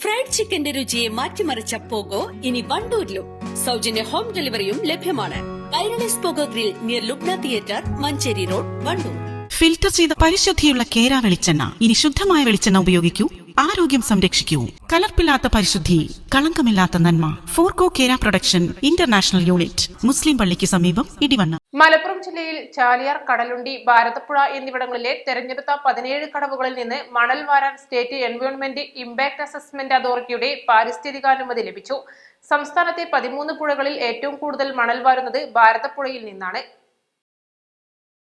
Fried ചിക്കന്റെ രുചിയെ മാറ്റിമറിച്ച pogo ഇനി വണ്ടൂരിലും. സൗജന്യ ഹോം ഡെലിവറിയും ലഭ്യമാണ്. Kairali's pogo grill near Lubna theatre, Manjeri road, Wandoor. Filter ചെയ്ത പരിശുദ്ധിയുള്ള കേര വെളിച്ചെണ്ണ. ഇനി ശുദ്ധമായ വെളിച്ചെണ്ണ ഉപയോഗിക്കൂ, ആരോഗ്യം സംരക്ഷിക്കൂ. കലർപ്പില്ലാത്ത പരിശുദ്ധി, കളങ്കമില്ലാത്ത നന്മ. ഫോർകോ കേര പ്രൊഡക്ഷൻ ഇന്റർനാഷണൽ യൂണിറ്റ്, മുസ്ലിം പള്ളിക്ക് സമീപം, ഇടിവണ്ണ. മലപ്പുറം ജില്ലയിൽ ചാലിയാർ, കടലുണ്ടി, ഭാരതപ്പുഴ എന്നിവിടങ്ങളിലെ തെരഞ്ഞെടുത്ത 17 കടവുകളിൽ നിന്ന് മണൽ വാരാൻ സ്റ്റേറ്റ് എൻവയോൺമെന്റ് ഇമ്പാക്ട് അസസ്മെന്റ് അതോറിറ്റിയുടെ പാരിസ്ഥിതികാനുമതി ലഭിച്ചു. സംസ്ഥാനത്തെ 13 പുഴകളിൽ ഏറ്റവും കൂടുതൽ മണൽ വാരുന്നത് ഭാരതപ്പുഴയിൽ നിന്നാണ്.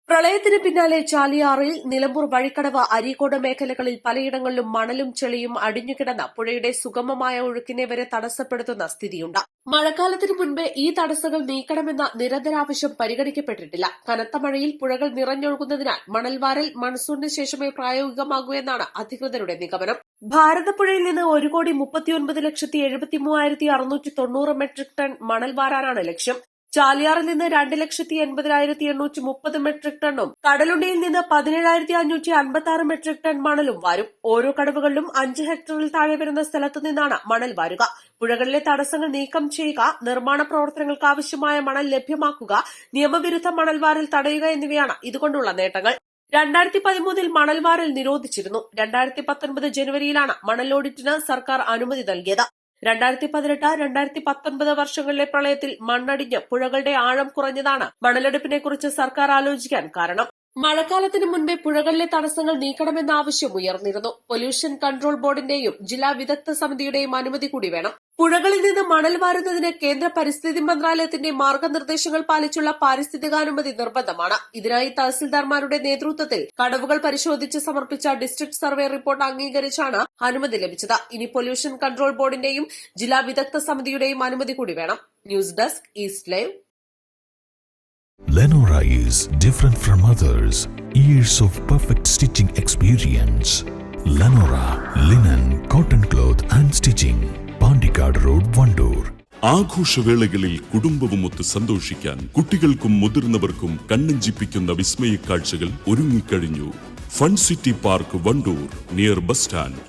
പ്രളയത്തിന് പിന്നാലെ ചാലിയാറിൽ നിലമ്പൂർ, വഴിക്കടവ്, അരീക്കോട് മേഖലകളിൽ പലയിടങ്ങളിലും മണലും ചെളിയും അടിഞ്ഞുകിടന്ന പുഴയുടെ സുഗമമായ ഒഴുക്കിനെ വരെ തടസ്സപ്പെടുത്തുന്ന സ്ഥിതിയുണ്ട്. മഴക്കാലത്തിന് മുൻപേ ഈ തടസ്സങ്ങൾ നീക്കണമെന്ന നിരന്തരാവശ്യം പരിഗണിക്കപ്പെട്ടിട്ടില്ല. കനത്ത മഴയിൽ പുഴകൾ നിറഞ്ഞൊഴുകുന്നതിനാൽ മണൽവാരൽ മൺസൂണിന് ശേഷമേ പ്രായോഗികമാകൂ എന്നാണ് അധികൃതരുടെ നിഗമനം. ഭാരതപ്പുഴയിൽ നിന്ന് 1,39,73,690 മെട്രിക് ടൺ മണൽ വാരാനാണ് ലക്ഷ്യം. ചാലിയാറിൽ നിന്ന് 2,80,830 മെട്രിക് ടണ്ണും കടലുണ്ടിയിൽ നിന്ന് 17,556 മെട്രിക് ടൺ മണലും വാരും. ഓരോ കടവുകളിലും 5 ഹെക്ടറിൽ താഴെ വരുന്ന സ്ഥലത്തു നിന്നാണ് മണൽ വാരുക. പുഴകളിലെ തടസ്സങ്ങൾ നീക്കം ചെയ്യുക, നിർമ്മാണ പ്രവർത്തനങ്ങൾക്ക് ആവശ്യമായ മണൽ ലഭ്യമാക്കുക, നിയമവിരുദ്ധ മണൽ വാരൽ തടയുക എന്നിവയാണ് ഇതുകൊണ്ടുള്ള നേട്ടങ്ങൾ. 2013 മണൽ വാരൽ നിരോധിച്ചിരുന്നു. 2019 ജനുവരിയിലാണ് മണൽ ഓഡിറ്റിന് സർക്കാർ അനുമതി നൽകിയത്. 2018-2019 വർഷങ്ങളിലെ പ്രളയത്തിൽ മണ്ണടിഞ്ഞ് പുഴകളുടെ ആഴം കുറഞ്ഞതാണ് മണലെടുപ്പിനെക്കുറിച്ച് സർക്കാർ ആലോചിക്കാൻ കാരണം. മഴക്കാലത്തിന് മുൻപേ പുഴകളിലെ തടസ്സങ്ങൾ നീക്കണമെന്ന ആവശ്യം ഉയർന്നിരുന്നു. പൊല്യൂഷൻ കൺട്രോൾ ബോർഡിന്റെയും ജില്ലാ വിദഗ്ധ സമിതിയുടെയും അനുമതി കൂടി വേണം. പുഴകളിൽ നിന്ന് മണൽ വാരുന്നതിന് കേന്ദ്ര പരിസ്ഥിതി മന്ത്രാലയത്തിന്റെ മാർഗനിർദ്ദേശങ്ങൾ പാലിച്ചുള്ള പാരിസ്ഥിതികാനുമതി നിർബന്ധമാണ്. ഇതിനായി തഹസിൽദാർമാരുടെ നേതൃത്വത്തിൽ കടവുകൾ പരിശോധിച്ച് സമർപ്പിച്ച ഡിസ്ട്രിക്ട് സർവേ റിപ്പോർട്ട് അംഗീകരിച്ചാണ് അനുമതി ലഭിച്ചത്. ഇനി പൊല്യൂഷൻ കൺട്രോൾ ബോർഡിന്റെയും ജില്ലാ വിദഗ്ധ സമിതിയുടെയും അനുമതി കൂടി വേണം. News desk, east live. Lenora is different from others. Years of perfect stitching experience. Lenora linen, cotton cloth and stitching. Pandikad Road, Vandoor. ആഘോഷവേളകളിൽ കുടുംബവുമൊത്ത് സന്തോഷിക്കാൻ കുട്ടികൾക്കും മുതിർന്നവർക്കും കണ്ണഞ്ചിപ്പിക്കുന്ന വിസ്മയ കാഴ്ചകൾ ഒരുങ്ങിക്കഴിഞ്ഞു. Fun city park, Vandoor, near bus stand.